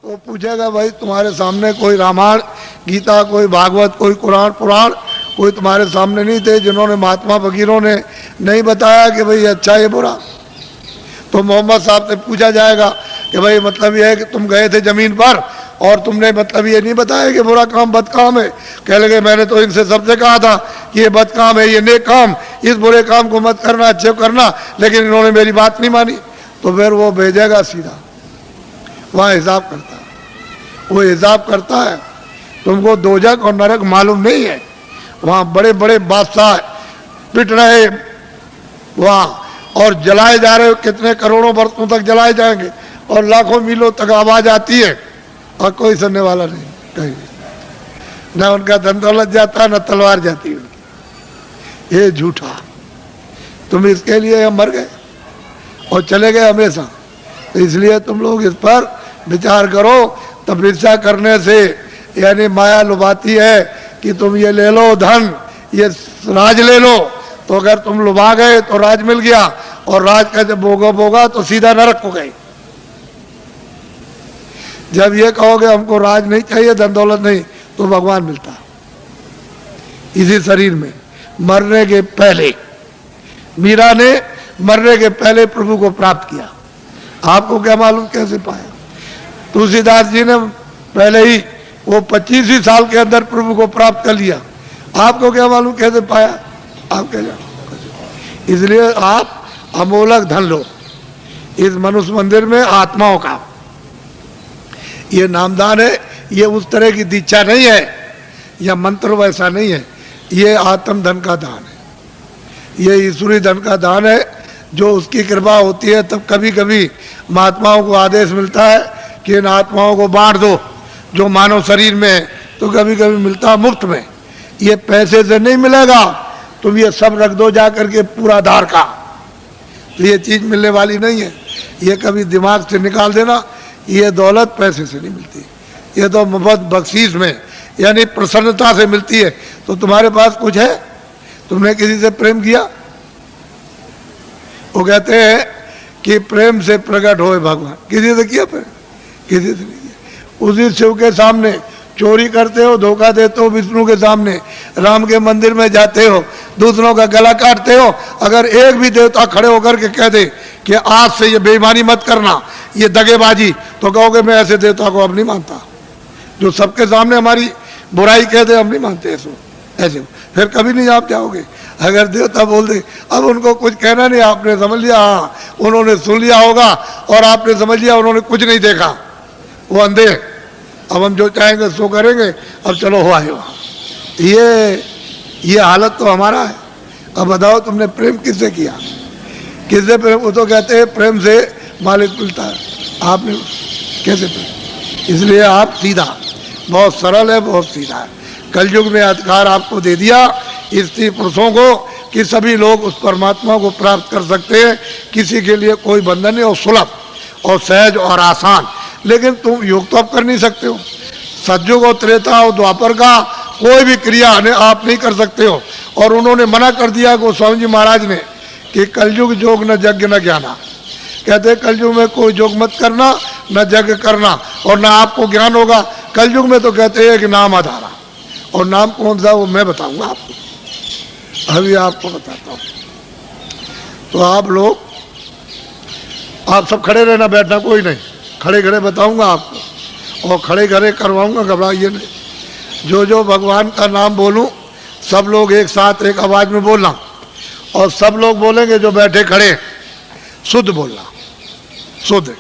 तो पूछेगा भाई तुम्हारे सामने कोई रामायण गीता, कोई भागवत, कोई कुरान पुराण कोई तुम्हारे सामने नहीं थे जिन्होंने महात्मा फकीरों ने नहीं बताया कि भाई अच्छा ये बुरा? तो मोहम्मद साहब से पूछा जाएगा कि भाई मतलब ये है कि तुम गए थे ज़मीन पर और तुमने मतलब ये नहीं बताया कि बुरा काम बद काम है। कह लगे मैंने तो इनसे सबसे कहा था कि ये बद काम है, ये नेक काम, इस बुरे काम को मत करना, अच्छे करना, लेकिन इन्होंने मेरी बात नहीं मानी। तो फिर वो भेजेगा सीधा, वहाँ हिसाब करता है, वो हिसाब करता है। तुमको दोजख और नरक मालूम नहीं है, वहाँ बड़े बड़े बादशाह पिट रहे वहाँ और जलाए जा रहे, कितने करोड़ों वर्षों तक जलाए जाएंगे और लाखों मीलों तक आवाज आती है और कोई सुनने वाला नहीं कहीं, न उनका धन दौलत जाता न तलवार जाती उनकी। ये झूठा, तुम इसके लिए हम मर गए और चले गए हमेशा। तो इसलिए तुम लोग इस पर विचार करो। तपस्या करने से यानी माया लुभाती है कि तुम ये ले लो धन, ये राज ले लो, तो अगर तुम लुभा गए तो राज मिल गया और राज का जब भोगा तो सीधा नरक को गए। जब ये कहोगे हमको राज नहीं चाहिए, धन दौलत नहीं, तो भगवान मिलता इसी शरीर में। मरने के पहले मीरा ने मरने के पहले प्रभु को प्राप्त किया। आपको क्या मालूम कैसे पाया? तुलसीदास जी ने पहले ही वो 25 ही साल के अंदर प्रभु को प्राप्त कर लिया। आपको क्या मालूम कैसे पाया? आप क्या जानो? इसलिए आप अमोलक धन लो इस मनुष्य मंदिर में आत्माओं का। ये नामदान है, ये उस तरह की दीक्षा नहीं है या मंत्र वैसा नहीं है, ये आत्म धन का दान है, ये ईश्वरी धन का दान है। जो उसकी कृपा होती है तब कभी कभी महात्माओं को आदेश मिलता है कि इन आत्माओं को बांट दो जो मानव शरीर में है, तो कभी कभी मिलता है मुफ्त में। ये पैसे से नहीं मिलेगा, तुम ये सब रख दो जा करके पूरा आधार का, तो ये चीज़ मिलने वाली नहीं है। ये कभी दिमाग से निकाल देना, ये दौलत पैसे से नहीं मिलती, ये तो मुफ्त बख्शीश में यानी प्रसन्नता से मिलती है। तो तुम्हारे पास कुछ है, तुमने किसी से प्रेम किया? वो कहते हैं कि प्रेम से प्रकट होए भगवान। किसी से किया प्रेम? किसी से नहीं किया। उसी शिव के सामने चोरी करते हो, धोखा देते हो, विष्णु के सामने राम के मंदिर में जाते हो, दूसरों का गला काटते हो। अगर एक भी देवता खड़े होकर के कह दे कि आज से ये बेईमानी मत करना, ये दगेबाजी, तो कहोगे मैं ऐसे देवता को अब नहीं मानता। जो सबके सामने हमारी बुराई कह दे हम नहीं मानते ऐसे, फिर कभी नहीं आप जाओगे। अगर देवता बोल दे, अब उनको कुछ कहना नहीं, आपने समझ लिया, हाँ उन्होंने सुन लिया होगा और आपने समझ लिया उन्होंने कुछ नहीं देखा, वो अंधे, अब हम जो चाहेंगे सो करेंगे, अब चलो हो आए वहाँ। ये हालत तो हमारा है। अब बताओ तुमने प्रेम किससे किया? किससे प्रेम? वो तो कहते हैं प्रेम से मालिक मिलता है, आपने कैसे प्रेम? इसलिए आप सीधा, बहुत सरल है, बहुत सीधा है। कलयुग ने अधिकार आपको दे दिया स्त्री पुरुषों को कि सभी लोग उस परमात्मा को प्राप्त कर सकते हैं, किसी के लिए कोई बंधन नहीं, और सुलभ और सहज और आसान। लेकिन तुम योग तो आप कर नहीं सकते हो, सतयुग और त्रेता और द्वापर का कोई भी क्रिया आप नहीं कर सकते हो। और उन्होंने मना कर दिया गोस्वामी जी महाराज ने कि कलयुग जोग न यज्ञ न ज्ञाना। कहते कलयुग में कोई जोग मत करना, न यज्ञ करना और न आपको ज्ञान होगा। कलयुग में तो कहते हैं कि नाम आधारा, और नाम कौन सा वो मैं बताऊंगा आपको, अभी आपको बताता हूँ। तो आप लोग, आप सब खड़े रहना, बैठना कोई नहीं, खड़े खड़े बताऊंगा आपको और खड़े खड़े करवाऊंगा, घबराइए नहीं। जो जो भगवान का नाम बोलूं सब लोग एक साथ एक आवाज में बोलना, और सब लोग बोलेंगे जो बैठे खड़े, शुद्ध बोलना, शुद्ध,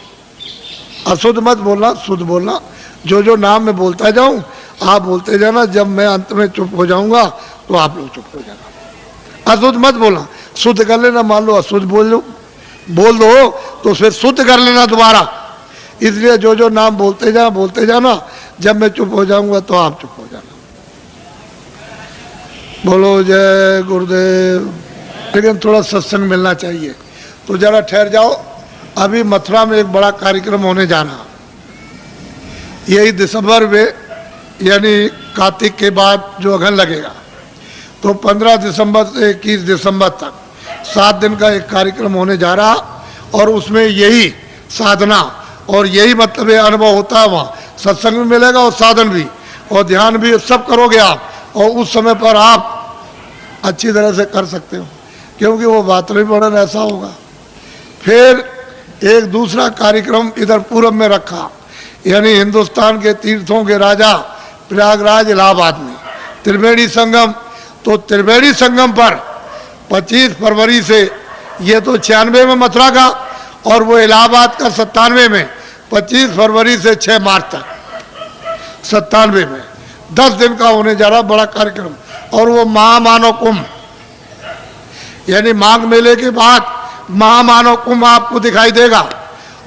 अशुद्ध मत बोलना, शुद्ध बोलना। जो जो नाम मैं बोलता जाऊं आप बोलते जाना, जब मैं अंत में चुप हो जाऊंगा तो आप लोग चुप हो जाना। अशुद्ध मत बोलना, शुद्ध कर लेना। मान लो अशुद्ध बोल दो तो फिर शुद्ध कर लेना दोबारा। इसलिए जो जो नाम बोलते जाना, जब मैं चुप हो जाऊंगा तो आप चुप हो जाना। बोलो जय गुरुदेव। लेकिन थोड़ा सत्संग मिलना चाहिए, तो जरा ठहर जाओ। अभी मथुरा में एक बड़ा कार्यक्रम होने जा रहा, यही दिसंबर में, यानी कार्तिक के बाद जो अगन लगेगा, तो 15 दिसंबर से 21 दिसंबर तक 7 दिन का एक कार्यक्रम होने जा रहा, और उसमें यही साधना और यही मतलब है, अनुभव होता है वहाँ। सत्संग भी मिलेगा और साधन भी और ध्यान भी, सब करोगे आप, और उस समय पर आप अच्छी तरह से कर सकते हो, क्योंकि वो वातावरण ऐसा होगा। फिर एक दूसरा कार्यक्रम इधर पूरब में रखा, यानी हिंदुस्तान के तीर्थों के राजा प्रयागराज इलाहाबाद में त्रिवेणी संगम। तो त्रिवेणी संगम पर 25 फरवरी से, ये तो 96 में मथुरा का, और वो इलाहाबाद का 97 में, 25 फरवरी से 6 मार्च तक 97 में 10 दिन का होने जा रहा बड़ा कार्यक्रम। और वो महामानव कुंभ, यानी माघ मेले के बाद महामानव कुंभ आपको दिखाई देगा।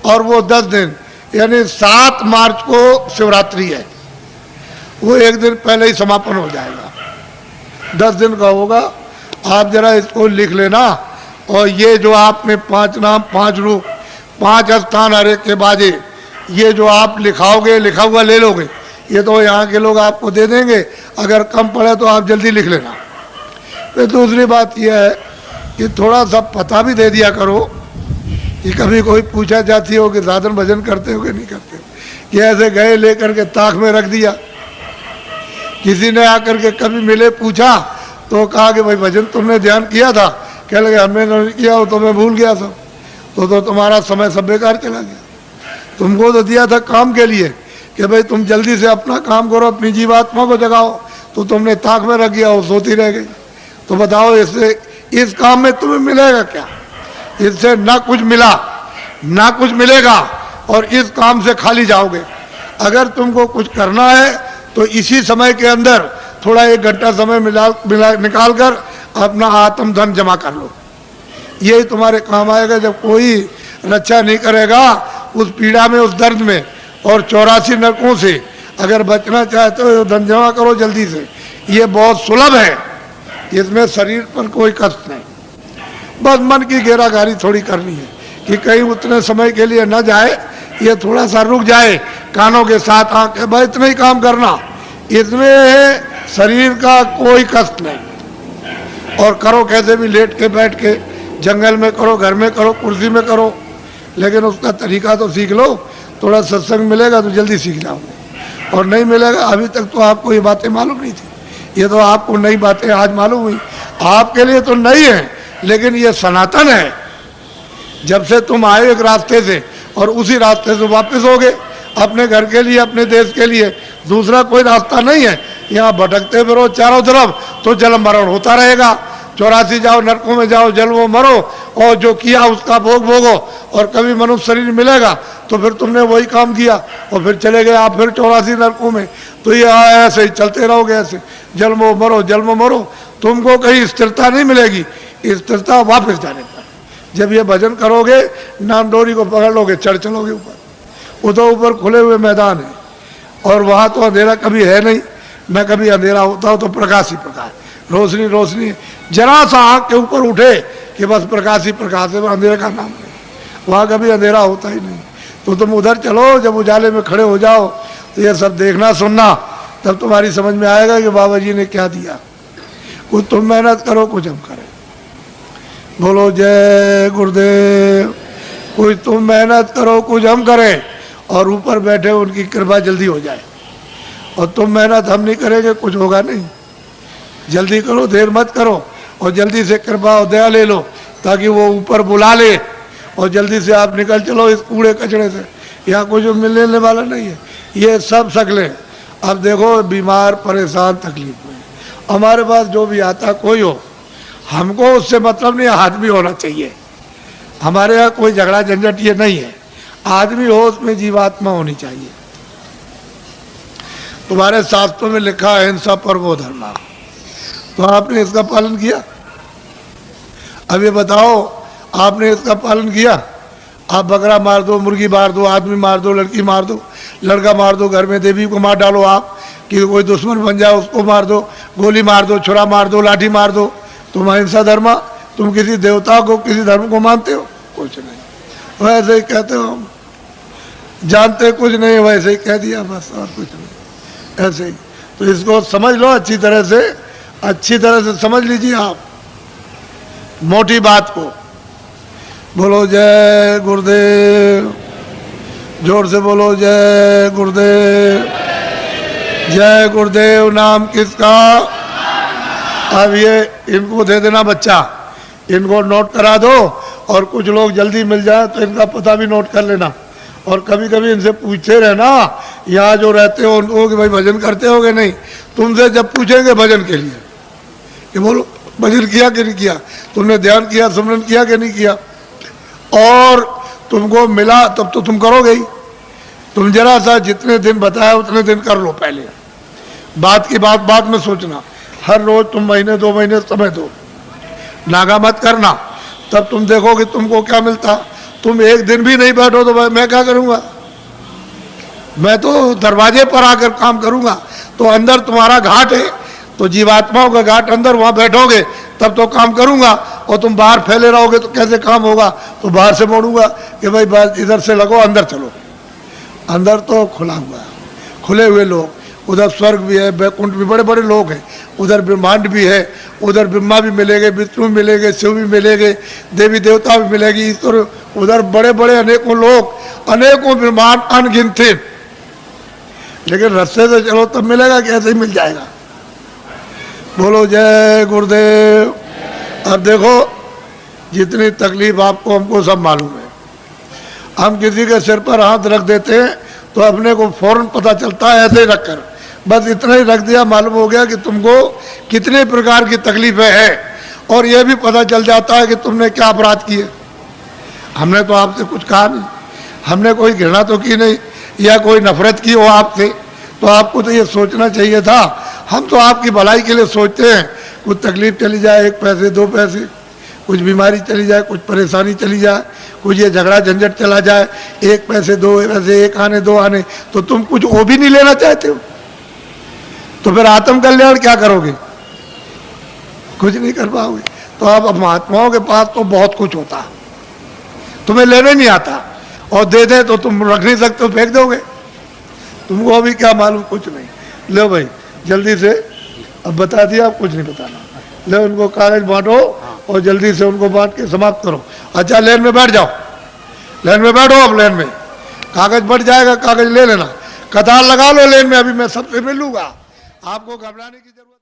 और वो 10 दिन, यानी 7 मार्च को शिवरात्रि है, वो एक दिन पहले ही समापन हो जाएगा, 10 दिन का होगा। आप जरा इसको लिख लेना। और ये जो आपने 5 नाम, 5 रूप, 5 स्थान हर एक के बाजे, ये जो आप लिखाओगे, लिखा हुआ ले लोगे, ये तो यहाँ के लोग आपको दे देंगे। अगर कम पड़े तो आप जल्दी लिख लेना। फिर दूसरी बात यह है कि थोड़ा सा पता भी दे दिया करो, कि कभी कोई पूछा जाती हो कि साधन भजन करते हो कि नहीं करते हो, कि ऐसे गए लेकर के ताक में रख दिया। किसी ने आकर के कभी मिले, पूछा तो कहा कि भाई भजन तुमने ध्यान किया था? कह लगे हमने नहीं किया हो, तो मैं भूल गया था। तो तुम्हारा समय सब बेकार चला गया। तुमको तो दिया था काम के लिए कि भाई तुम जल्दी से अपना काम करो, अपनी जीवात्मा को जगाओ, तो तुमने ताक में रख दिया, वो सोती रह गई। तो बताओ इससे, इस काम में तुम्हें मिलेगा क्या? इससे ना कुछ मिला, ना कुछ मिलेगा, और इस काम से खाली जाओगे। अगर तुमको कुछ करना है तो इसी समय के अंदर थोड़ा 1 घंटा समय निकाल कर अपना आत्म धन जमा कर लो, यही तुम्हारे काम आएगा। जब कोई रक्षा नहीं करेगा उस पीड़ा में, उस दर्द में, और 84 नरकों से अगर बचना चाहते हो, धन जमा करो जल्दी से। ये बहुत सुलभ है, इसमें शरीर पर कोई कष्ट नहीं। बस मन की घेराघारी थोड़ी करनी है कि कहीं उतने समय के लिए न जाए, ये थोड़ा सा रुक जाए, कानों के साथ आके भाई इतना ही काम करना। इसमें शरीर का कोई कष्ट नहीं। और करो कैसे भी, लेट के बैठ के, जंगल में करो, घर में करो, कुर्सी में करो, लेकिन उसका तरीका तो सीख लो। थोड़ा सत्संग मिलेगा तो जल्दी सीख जाओगे, और नहीं मिलेगा। अभी तक तो आपको ये बातें मालूम नहीं थी, ये तो आपको नई बातें आज मालूम हुई। आपके लिए तो नई है, लेकिन ये सनातन है। जब से तुम आए एक रास्ते से, और उसी रास्ते से वापस हो गए अपने घर के लिए, अपने देश के लिए। दूसरा कोई रास्ता नहीं है। यहाँ भटकते फिरो चारों तरफ तो जन्म मरण होता रहेगा। 84 जाओ, नरकों में जाओ, जल वो मरो, और जो किया उसका भोग भोगो। और कभी मनुष्य शरीर मिलेगा तो फिर तुमने वही काम किया, और फिर चले गए आप फिर 84 नरकों में। तो ये ऐसे ही चलते रहोगे, ऐसे जन्मो मरो, जन्म मरो। तुमको कहीं स्थिरता नहीं मिलेगी, स्थिरता वापस जाने पर। जब ये भजन करोगे, नाम डोरी को पकड़ लोगे, चढ़ चलोगे ऊपर। उधर ऊपर खुले हुए मैदान है, और वहाँ तो अंधेरा कभी है नहीं, न कभी अंधेरा होता हो तो प्रकाश ही प्रकाश, रोशनी रोशनी। जरा सा आँख के ऊपर उठे कि बस प्रकाश ही प्रकाश है, अंधेरे का नाम नहीं। वहाँ कभी अंधेरा होता ही नहीं। तो तुम उधर चलो, जब उजाले में खड़े हो जाओ तो ये सब देखना सुनना, तब तुम्हारी समझ में आएगा कि बाबा जी ने क्या दिया। कुछ तुम मेहनत करो, कुछ हम करें। बोलो जय गुरुदेव। कुछ तुम मेहनत करो, कुछ हम करें, और ऊपर बैठे उनकी कृपा जल्दी हो जाए। और तुम मेहनत हम नहीं करेंगे, कुछ होगा नहीं। जल्दी करो, देर मत करो, और जल्दी से कृपा और दया ले लो, ताकि वो ऊपर बुला ले, और जल्दी से आप निकल चलो इस कूड़े कचड़े से। यहाँ कुछ मिलने वाला नहीं है, ये सब शकलें। अब देखो, बीमार, परेशान, तकलीफ में, हमारे पास जो भी आता कोई हो, हमको उससे मतलब नहीं, आदमी होना चाहिए। हमारे यहाँ कोई झगड़ा झंझट ये नहीं है, आदमी हो, उसमें जीवात्मा होनी चाहिए। तुम्हारे शास्त्रों में लिखा है हिंसा परमो धर्मा, तो आपने इसका पालन किया? अब ये बताओ, आपने इसका पालन किया? आप बकरा मार दो, मुर्गी मार दो, आदमी मार दो, लड़की मार दो, लड़का मार दो, घर में देवी को मार डालो आप, कि कोई दुश्मन बन जाए उसको मार दो, गोली मार दो, छुरा मार दो, लाठी मार दो। तुम अहिंसा धर्मा, तुम किसी देवता को, किसी धर्म को मानते हो? कुछ नहीं, वैसे ही कहते हो, हम जानते कुछ नहीं, वैसे ही कह दिया बस, और कुछ नहीं, ऐसे ही। तो इसको समझ लो अच्छी तरह से समझ लीजिए आप मोटी बात को। बोलो जय गुरुदेव। जोर से बोलो जय गुरुदेव, जय गुरुदेव। नाम किसका? अब ये इनको दे देना बच्चा, इनको नोट करा दो, और कुछ लोग जल्दी मिल जाए तो इनका पता भी नोट कर लेना। और कभी कभी इनसे पूछते रहना, यहाँ जो रहते हो उनको, कि भाई भजन करते होगे नहीं। तुमसे जब पूछेंगे भजन के लिए कि बोलो भजन किया कि नहीं किया, तुमने ध्यान किया, सुमरन किया कि नहीं किया, और तुमको मिला तब तो तुम करोगे ही। तुम जरा सा जितने दिन बताया उतने दिन कर लो पहले, बात की बात बाद में सोचना। हर रोज तुम महीने 2 महीने समय दो, नागा मत करना, तब तुम देखोगे तुमको क्या मिलता। तुम एक दिन भी नहीं बैठो तो मैं क्या करूँगा? मैं तो दरवाजे पर आकर काम करूँगा। तो अंदर तुम्हारा घाट है, तो जीवात्माओं का घाट अंदर, वहाँ बैठोगे तब तो काम करूँगा। और तुम बाहर फैले रहोगे तो कैसे काम होगा? तो बाहर से मोड़ूंगा कि भाई बात इधर से लगो, अंदर चलो। अंदर तो खुला हुआ है, खुले हुए लोग, उधर स्वर्ग भी है, बैकुंठ भी, बड़े बड़े लोग हैं, उधर ब्रह्मांड भी है, उधर ब्रह्मा भी मिलेंगे, विष्णु भी मिलेंगे, शिव भी मिलेंगे, देवी देवता भी मिलेगी, ईश्वर, उधर बड़े बड़े अनेकों लोग, अनेकों ब्रह्मांड अनगिनत। लेकिन रास्ते से चलो तब मिलेगा कि ऐसे ही मिल जाएगा? बोलो जय गुरुदेव। अब देखो जितनी तकलीफ आपको हमको सब मालूम है। हम किसी के सिर पर हाथ रख देते हैं तो अपने को फौरन पता चलता है, ऐसे ही रख कर बस इतना ही रख दिया, मालूम हो गया कि तुमको कितने प्रकार की तकलीफें हैं, और यह भी पता चल जाता है कि तुमने क्या अपराध किए। हमने तो आपसे कुछ कहा नहीं, हमने कोई घृणा तो की नहीं, या कोई नफरत की हो आपसे, तो आपको तो ये सोचना चाहिए था। हम तो आपकी भलाई के लिए सोचते हैं, कुछ तकलीफ चली जाए, 1 पैसे 2 पैसे, कुछ बीमारी चली जाए, कुछ परेशानी चली जाए, कुछ ये झगड़ा झंझट चला जाए, 1 पैसे 2 पैसे, 1 आने 2 आने, तो तुम कुछ वो भी नहीं लेना चाहते हो। तो फिर आत्म कल्याण क्या करोगे? कुछ नहीं कर पाओगे। तो अब महात्माओं के पास तो बहुत कुछ होता, तुम्हें लेने नहीं आता, और दे दे तो तुम रख नहीं सकते हो, फेंक दोगे। तुमको अभी क्या मालूम? कुछ नहीं। लो भाई जल्दी से, अब बता दिया, अब कुछ नहीं बताना। ले उनको कागज बांटो और जल्दी से उनको बांट के समाप्त करो। अच्छा लेन में बैठ जाओ, लेन में बैठो, अब लेन में कागज बढ़ जाएगा, कागज ले लेना, कतार लगा लो लेन में, अभी मैं सबसे मिल लूंगा, आपको घबराने की जरूरत